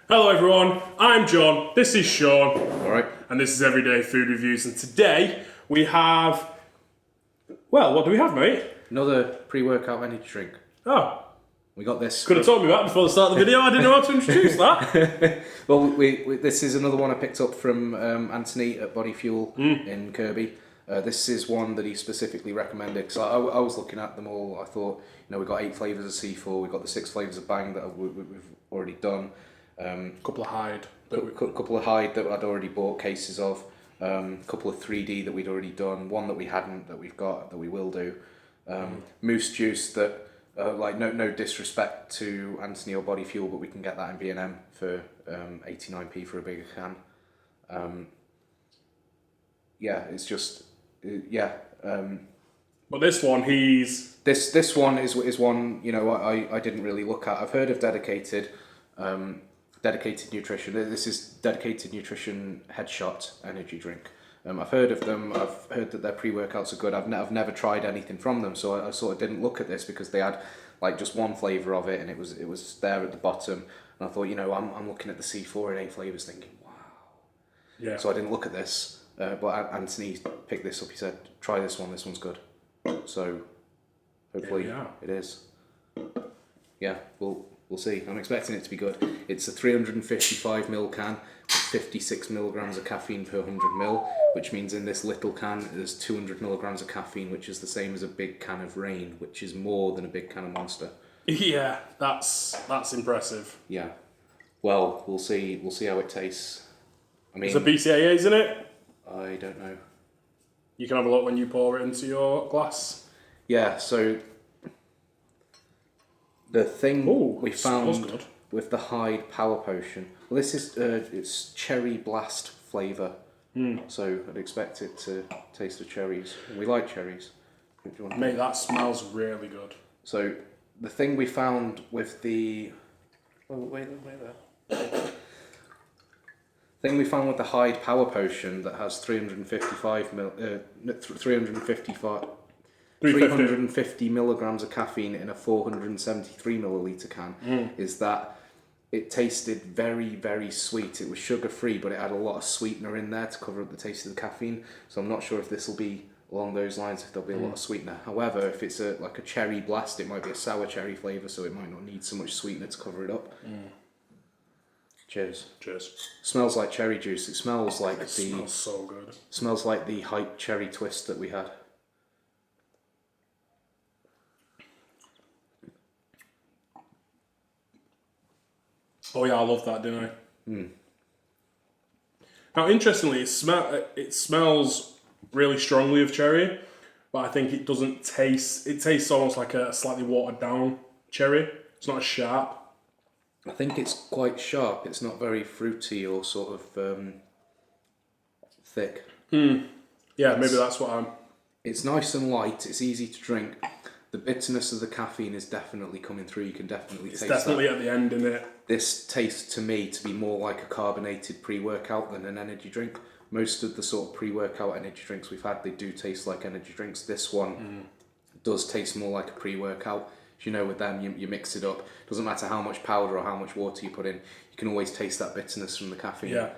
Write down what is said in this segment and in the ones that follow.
Hello everyone, I'm John, this is Sean, Alright. and this is Everyday Food Reviews, and today we have... Well, what do we have, mate? Another pre-workout energy drink. Oh, We got this. could have told me that before the start of the video, I didn't know how to introduce that. Well, this is another one I picked up from Anthony at Body Fuel in Kirby. This is one that he specifically recommended, because I was looking at them all. I thought, we've got 8 flavours of C4, we've got the 6 flavours of Bang that we've already done. Couple of Hyde. Couple of Hyde that I'd already bought cases of. Couple of 3D that we'd already done. One that we hadn't, that we've got, that we will do. Moose juice that, no disrespect to Anthony or Body Fuel, but we can get that in B&M for 89p for a bigger can. It's just, But this one, This one is one, I didn't really look at. I've heard of Dedicated Nutrition. This is Dedicated Nutrition Headshot energy drink. I've heard of them. I've heard that their pre-workouts are good. I've never tried anything from them, so I sort of didn't look at this because they had just one flavour of it, and it was there at the bottom. And I thought, I'm looking at the C4 and 8 flavours, thinking, wow. yeah. So I didn't look at this, but Anthony picked this up. He said, try this one. This one's good. So hopefully it is. Yeah, we'll see. I'm expecting it to be good. It's a 355ml can with 56 milligrams of caffeine per 100ml, which means in this little can there's 200 milligrams of caffeine, which is the same as a big can of Reign, which is more than a big can of Monster. Yeah, that's impressive. Yeah. Well, we'll see how it tastes. I mean, Is there BCAAs in it? I don't know. You can have a look when you pour it into your glass. Yeah, so the thing we found with the Hyde Power Potion, well, this is it's cherry blast flavour, so I'd expect it to taste of cherries. We like cherries. Mate, that smells really good. So the thing we found with the thing we found with the Hyde Power Potion that has 350 milligrams of caffeine in a 473 milliliter can is that it tasted very, very sweet. It was sugar free, but it had a lot of sweetener in there to cover up the taste of the caffeine. So I'm not sure if this will be along those lines, if there'll be a lot of sweetener. However, if it's a cherry blast, it might be a sour cherry flavour, so it might not need so much sweetener to cover it up. Cheers. Cheers. Smells like cherry juice. It smells like smells so good. Smells like the Hype cherry twist that we had. Oh yeah, I love that, didn't I? Now, interestingly, it smells really strongly of cherry, but I think it doesn't taste. It tastes almost like a slightly watered down cherry. It's not as sharp. I think it's quite sharp. It's not very fruity or sort of thick. Yeah, maybe that's what I'm... It's nice and light. It's easy to drink. The bitterness of the caffeine is definitely coming through. You can definitely taste that. It's definitely at the end, isn't it? This tastes to me to be more like a carbonated pre-workout than an energy drink. Most of the sort of pre-workout energy drinks we've had, they do taste like energy drinks. This one does taste more like a pre-workout. With them, you mix it up. Doesn't matter how much powder or how much water you put in, you can always taste that bitterness from the caffeine. Yeah.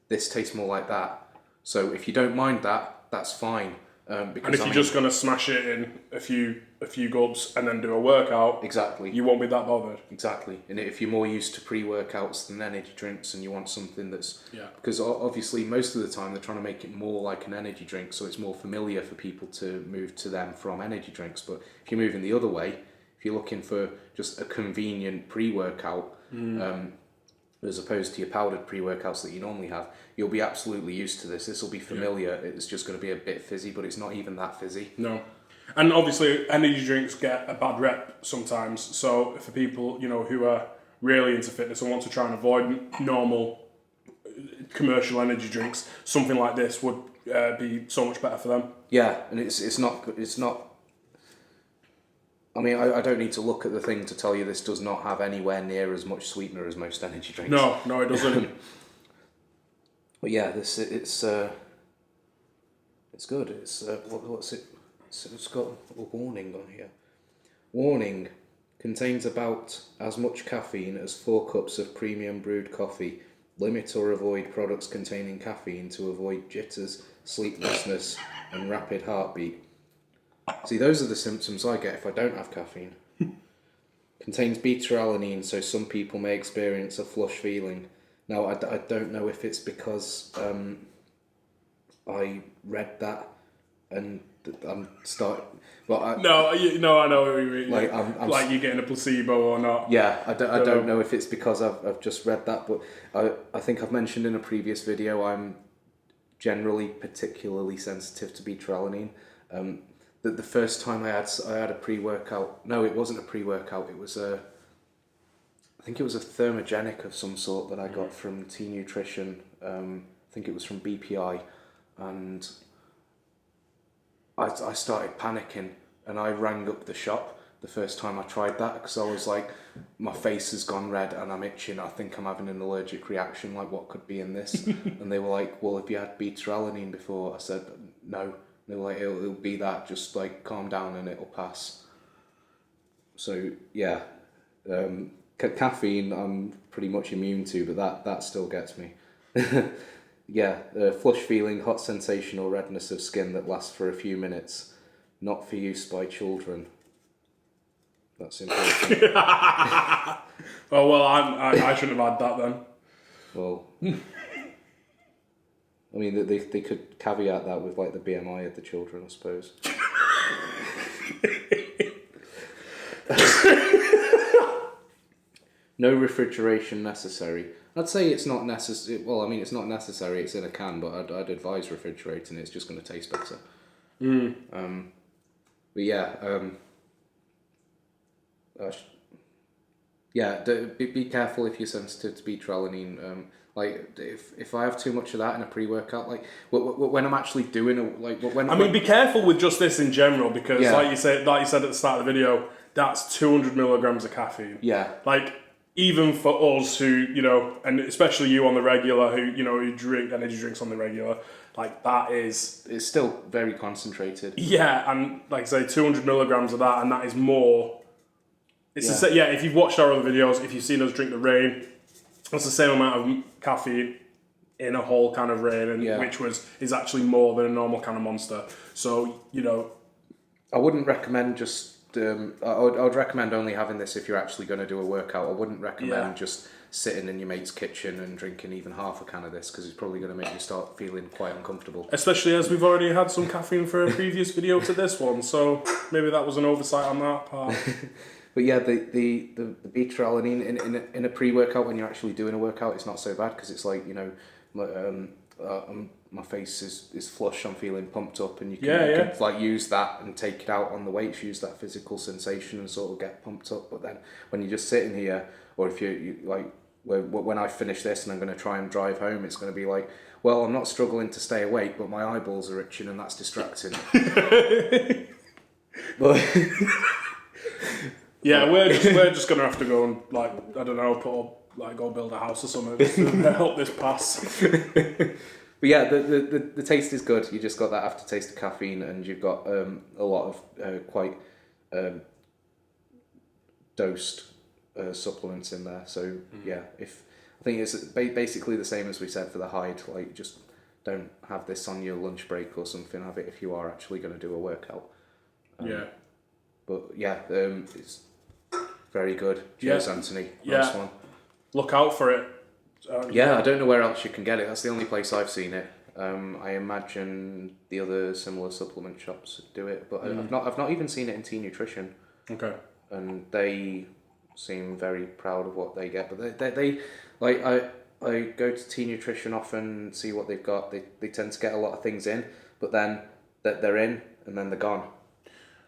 This tastes more like that. So if you don't mind that, that's fine. Because and if you're just going to smash it in a few gulps and then do a workout, exactly, you won't be that bothered. Exactly. And if you're more used to pre-workouts than energy drinks, and you want something that's because obviously most of the time they're trying to make it more like an energy drink, so it's more familiar for people to move to them from energy drinks. But if you're moving the other way, if you're looking for just a convenient pre-workout, as opposed to your powdered pre-workouts that you normally have, you'll be absolutely used to this. This will be familiar. It's just going to be a bit fizzy, but it's not even that fizzy. No. And obviously energy drinks get a bad rep sometimes. So for people, who are really into fitness and want to try and avoid normal commercial energy drinks, something like this would be so much better for them. Yeah, and it's not. I mean, I don't need to look at the thing to tell you this does not have anywhere near as much sweetener as most energy drinks. No, it doesn't. But yeah, it's good. It's what's it? It's got a warning on here. Warning: Contains about as much caffeine as 4 cups of premium brewed coffee. Limit or avoid products containing caffeine to avoid jitters, sleeplessness, and rapid heartbeat. See, those are the symptoms I get if I don't have caffeine. Contains beta-alanine, so some people may experience a flush feeling. Now, I don't know if it's because I read that and I'm starting... Well, I know what you mean. Like, I'm like you're getting a placebo or not. Yeah, I don't know if it's because I've just read that, but I think I've mentioned in a previous video I'm generally particularly sensitive to beta-alanine. The first time I had a pre-workout. No, it wasn't a pre-workout. It was I think it was a thermogenic of some sort that I got from T Nutrition. I think it was from BPI, and I started panicking and I rang up the shop the first time I tried that because I was like, my face has gone red and I'm itching. I think I'm having an allergic reaction. Like, what could be in this? And they were like, well, have you had beta-alanine before? I said, no. They were like, it'll be that. Just like calm down and it'll pass. So yeah, caffeine I'm pretty much immune to, but that still gets me. Yeah, flush feeling, hot sensation or redness of skin that lasts for a few minutes. Not for use by children. That's important. Oh, well, I shouldn't have had that then. Well, I mean, they could caveat that with like the BMI of the children, I suppose. No refrigeration necessary. I'd say it's not necessary. Well, I mean, it's not necessary. It's in a can, but I'd advise refrigerating it. It's just going to taste better. But yeah, be careful if you're sensitive to beta-alanine. Like if I have too much of that in a pre-workout, like when I'm actually doing be careful with just this in general because, like you said at the start of the video, that's 200 milligrams of caffeine. Yeah. Like, even for us who, and especially you on the regular, who drink energy drinks on the regular, like that is... It's still very concentrated. Yeah, and like I say, 200 milligrams of that, and that is more... It's if you've watched our other videos, if you've seen us drink the Rain, that's the same amount of caffeine in a whole can of Rain, and which is actually more than a normal can of Monster. So, I wouldn't recommend just... I would recommend only having this if you're actually going to do a workout. I wouldn't recommend just sitting in your mate's kitchen and drinking even half a can of this because it's probably going to make you start feeling quite uncomfortable. Especially as we've already had some caffeine for a previous video to this one, so maybe that was an oversight on that part. But yeah, the beta-alanine in a pre-workout when you're actually doing a workout, it's not so bad because it's like, my face is flush, I'm feeling pumped up, and you can like use that and take it out on the weights, use that physical sensation and sort of get pumped up. But then when you're just sitting here, or if you like when I finish this and I'm going to try and drive home, it's going to be like, well, I'm not struggling to stay awake, but my eyeballs are itching and that's distracting. But yeah, we're just going to have to go and go build a house or something to help this pass. But yeah, the taste is good. You just got that aftertaste of caffeine, and you've got a lot of quite dosed supplements in there. So yeah, I think it's basically the same as we said for the Hyde. Like, just don't have this on your lunch break or something. Have it if you are actually going to do a workout. But yeah, it's very good. Cheers, Anthony. Nice one. Look out for it. I don't know where else you can get it. That's the only place I've seen it. I imagine the other similar supplement shops do it, but I've not even seen it in T Nutrition. Okay. And they seem very proud of what they get, but they like I go to T Nutrition often and see what they've got. They tend to get a lot of things in, but then they're in and then they're gone.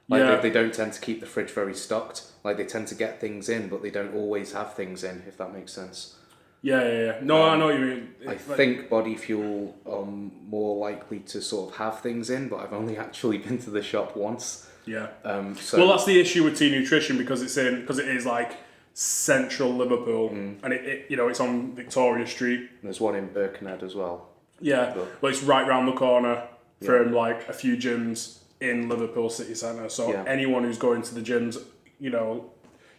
Like they don't tend to keep the fridge very stocked. Like, they tend to get things in, but they don't always have things in, if that makes sense. Yeah. No, I know what you mean. I think Body Fuel are more likely to sort of have things in, but I've only actually been to the shop once. Yeah. Well, that's the issue with T Nutrition because it is like central Liverpool, and it's on Victoria Street. There's one in Birkenhead as well. Yeah, but it's right round the corner from like a few gyms in Liverpool city centre. So anyone who's going to the gyms,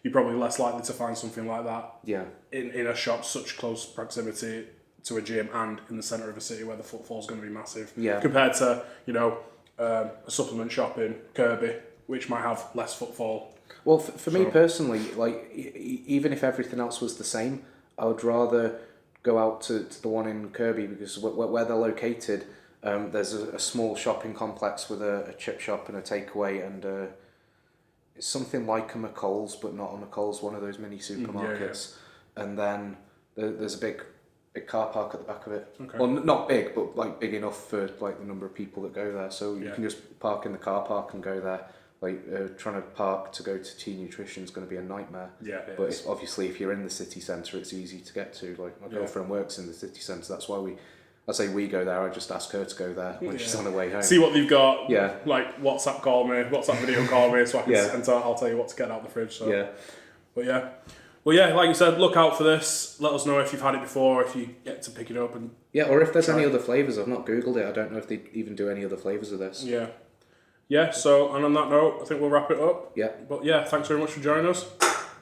you're probably less likely to find something like that Yeah. in a shop such close proximity to a gym and in the centre of a city where the footfall's going to be massive. Yeah. Compared to, a supplement shop in Kirby, which might have less footfall. Well, for me personally, like even if everything else was the same, I would rather go out to the one in Kirby because where they're located, there's a small shopping complex with a chip shop and a takeaway, and it's something like a McColl's, but not a McColl's, one of those mini supermarkets. Yeah. And then there's a big car park at the back of it. Okay. Well, not big, but like big enough for like the number of people that go there. So you can just park in the car park and go there. Like trying to park to go to T Nutrition is going to be a nightmare. Yeah, but obviously if you're in the city centre, it's easy to get to. Like my girlfriend works in the city centre. That's why I say we go there. I just ask her to go there when she's on her way home. See what they've got. Yeah. Like WhatsApp video call me, so I can and so I'll tell you what to get out of the fridge. So. Yeah. But yeah. Well, yeah, like you said, look out for this. Let us know if you've had it before, if you get to pick it up. And or if there's any other flavours. I've not Googled it. I don't know if they even do any other flavours of this. Yeah. Yeah, so, and on that note, I think we'll wrap it up. Yeah. But yeah, thanks very much for joining us.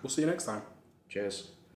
We'll see you next time. Cheers.